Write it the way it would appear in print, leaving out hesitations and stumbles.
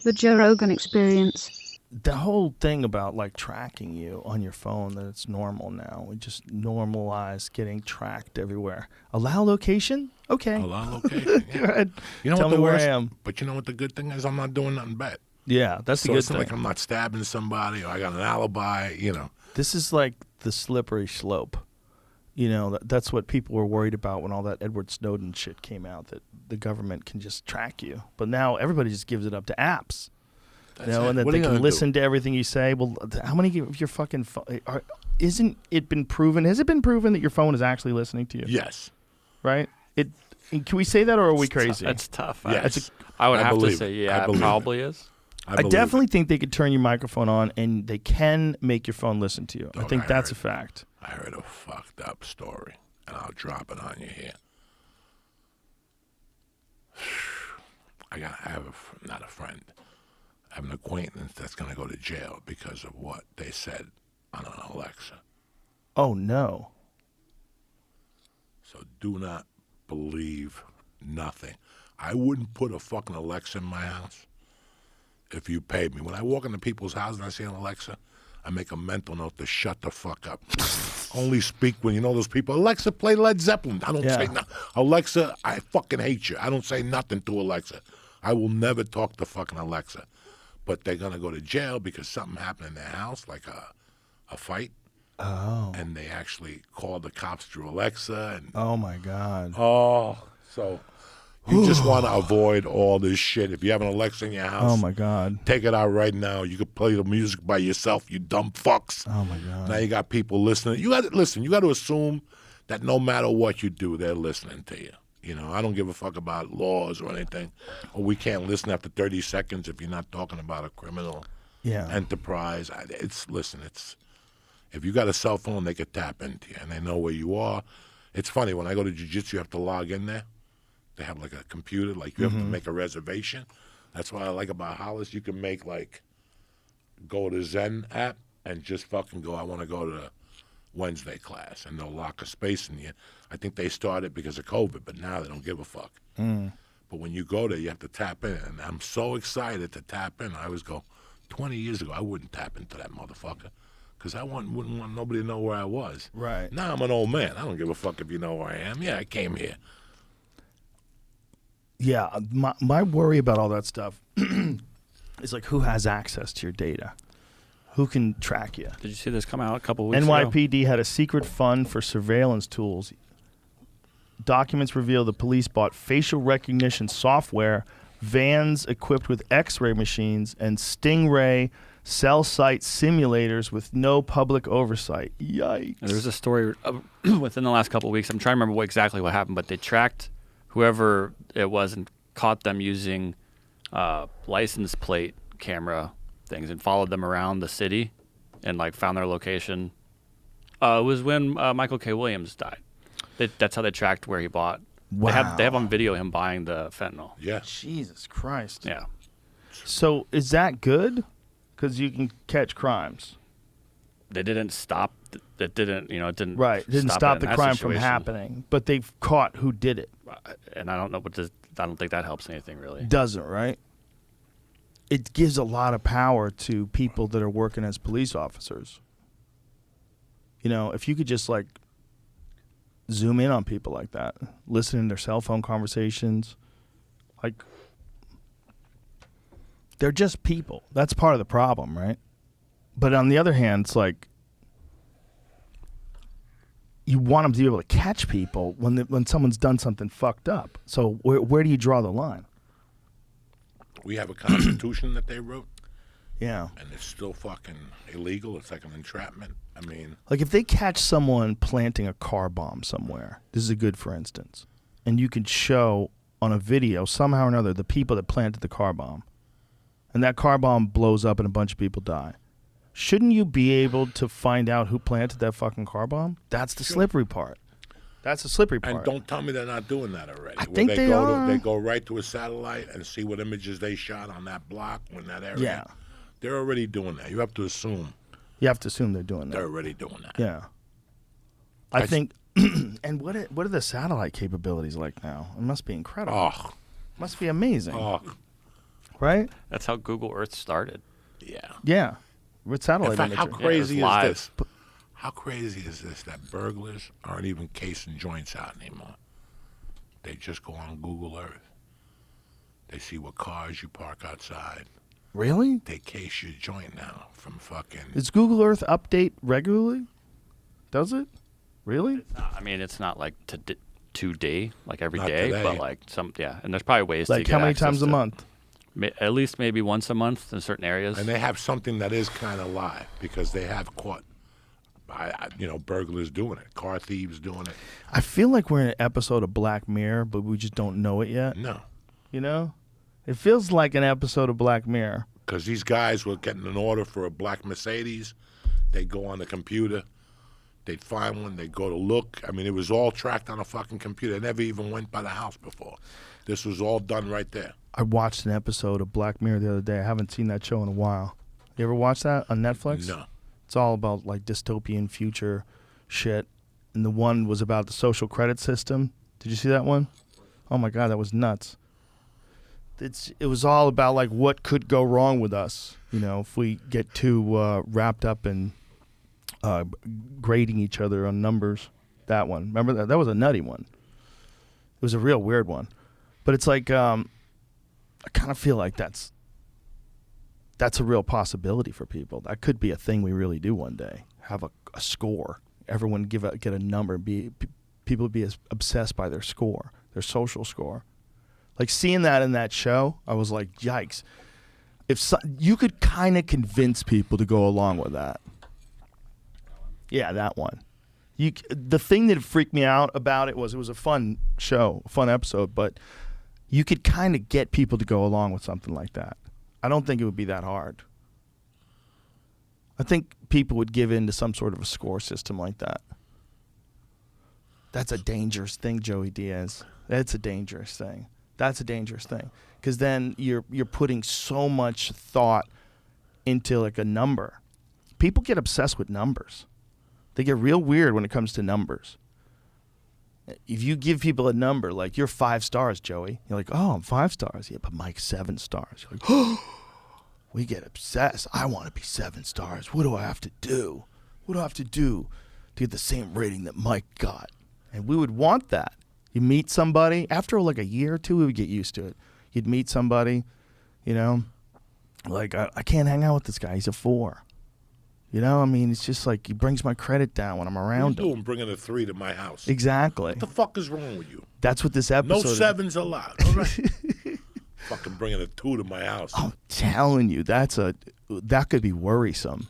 The Joe Rogan Experience. The whole thing about like tracking you on your phone, that it's normal now. We just normalize getting tracked everywhere. Allow location? Okay. Allow location. Yeah. Go ahead. You know Tell what me the where worst? I am. But you know what the good thing is? I'm not doing nothing bad. Yeah, that's So the good it's not thing. like I'm not stabbing somebody or I got an alibi, you know. This is like the slippery slope. You know, that's what people were worried about when all that Edward Snowden shit came out, that the government can just track you. But now everybody just gives it up to apps. That's you know, it. and that What they are you can gonna listen to everything you say. Well, how many of your fucking isn't it been proven? Has it been proven that your phone is actually listening to you? Yes. Right? Can we say that, or are we crazy? That's tough. Yes. I would I have to believe say, it. yeah, I it believe probably is. I definitely think they could turn your microphone on and they can make your phone listen to you. Dog, I think I that's a heard- fact. I heard a fucked up story, and I'll drop it on you here. I have not a friend. I have an acquaintance that's going to go to jail because of what they said on an Alexa. Oh, no. So do not believe nothing. I wouldn't put a fucking Alexa in my house if you paid me. When I walk into people's houses and I see an Alexa, I make a mental note to shut the fuck up. Only speak when you know those people. Alexa, play Led Zeppelin. I don't say nothing. Alexa, I fucking hate you. I don't say nothing to Alexa. I will never talk to fucking Alexa. But they're going to go to jail because something happened in their house, like a fight. Oh. And they actually called the cops through Alexa. And Oh, my God. so you just want to avoid all this shit. If you have an Alexa in your house, Oh, my God. take it out right now. You can play the music by yourself, you dumb fucks. Oh, my God. Now you got people listening. You got to listen. You got to assume that no matter what you do, they're listening to you. You know, I don't give a fuck about laws or anything. Or we can't listen after 30 seconds if you're not talking about a criminal enterprise. It's if you got a cell phone, they could tap into you and they know where you are. It's funny when I go to jiu-jitsu, you have to log in there. They have like a computer, like you have to make a reservation. That's what I like about Hollis. You can make like go to Zen app and just fucking go. I want to go to Wednesday class, and they'll lock a space in you. I think they started because of COVID, but now they don't give a fuck. But when you go there, you have to tap in, and I'm so excited to tap in. I always go, 20 years ago, I wouldn't tap into that motherfucker because I wouldn't want nobody to know where I was. Right. Now I'm an old man. I don't give a fuck if you know where I am. Yeah, I came here. Yeah, my worry about all that stuff is like who has access to your data? Who can track you? Did you see this come out a couple weeks ago? NYPD had a secret fund for surveillance tools. Documents reveal the police bought facial recognition software, vans equipped with X-ray machines, and Stingray cell site simulators with no public oversight. Yikes. There was a story within the last couple of weeks. I'm trying to remember exactly what happened, but they tracked whoever it was and caught them using license plate camera things and followed them around the city and like found their location. It was when Michael K. Williams died. That's how they tracked where he bought. Wow. They have on video him buying the fentanyl. Yeah. Jesus Christ. Yeah. So is that good? Because you can catch crimes. They didn't stop. It didn't. It didn't. Right. It didn't stop it the in that crime situation. from happening. But they've caught who did it. And I don't know I don't think that helps anything really. Doesn't, right? It gives a lot of power to people that are working as police officers. You know, if you could just like zoom in on people like that, listen to their cell phone conversations, like they're just people. That's part of the problem, right? But on the other hand, it's like you want them to be able to catch people when someone's done something fucked up. So where do you draw the line? We have a constitution that they wrote, Yeah. and it's still fucking illegal. It's like an entrapment. I mean, Like if they catch someone planting a car bomb somewhere, this is a good for instance, and you can show on a video somehow or another the people that planted the car bomb, and that car bomb blows up and a bunch of people die. Shouldn't you be able to find out who planted that fucking car bomb? That's the slippery part. That's the slippery part. and don't tell me they're not doing that already. I think they go are. They go right to a satellite and see what images they shot on that block in that area. Yeah. They're already doing that. You have to assume You have to assume they're doing they're that. already doing that. Yeah. I think, and what are the satellite capabilities like now? It must be incredible. Oh, Must be amazing. oh. right? That's how Google Earth started. Yeah. Yeah, with satellite In fact, how imagery. crazy is live. this? How crazy is this that burglars aren't even casing joints out anymore? They just go on Google Earth. They see what cars you park outside. Really? They case your joint now from fucking. Does Google Earth update regularly? Does it? Really? I mean, it's not like today, like every Not day, today. but like yeah, and there's probably ways to Like get how many access times a to- month? At least maybe once a month in certain areas. And they have something that is kind of live because they have caught, burglars doing it, car thieves doing it. I feel like we're in an episode of Black Mirror, but we just don't know it yet. No, You know? It feels like an episode of Black Mirror. because these guys were getting an order for a black Mercedes. They'd go on the computer. They'd find one. They'd go to look. I mean, it was all tracked on a fucking computer. They never even went by the house before. This was all done right there. I watched an episode of Black Mirror the other day. I haven't seen that show in a while. You ever watch that on Netflix? No. It's all about like dystopian future shit. And the one was about the social credit system. Did you see that one? Oh my God, that was nuts. It was all about like what could go wrong with us, if we get too wrapped up in grading each other on numbers. That one. Remember that? That was a nutty one. It was a real weird one. But it's like I kind of feel like that's a real possibility for people. That could be a thing we really do one day. Have a score. Everyone get a number. People be as obsessed by their score, their social score. Like seeing that in that show, I was like, yikes. You could kind of convince people to go along with that. Yeah, that one. The thing that freaked me out about it was a fun show, a fun episode, but you could kind of get people to go along with something like that. I don't think it would be that hard. I think people would give in to some sort of a score system like that. That's a dangerous thing, Joey Diaz. That's a dangerous thing. That's a dangerous thing. Because then you're putting so much thought into like a number. People get obsessed with numbers. They get real weird when it comes to numbers. If you give people a number, like you're 5 stars, Joey. You're like, oh, I'm 5 stars. Yeah, but Mike's 7 stars. You're like, oh, we get obsessed. I want to be 7 stars. What do I have to do? What do I have to do to get the same rating that Mike got? And we would want that. You meet somebody, after like a year or two, we would get used to it. You'd meet somebody, like, I can't hang out with this guy. He's a 4. It's just like he brings my credit down when I'm What are around you him. doing bringing a 3 to my house? Exactly. What the fuck is wrong with you? That's what this No episode 7s allowed. All right. Fucking bringing a 2 to my house. I'm telling you, that could be worrisome.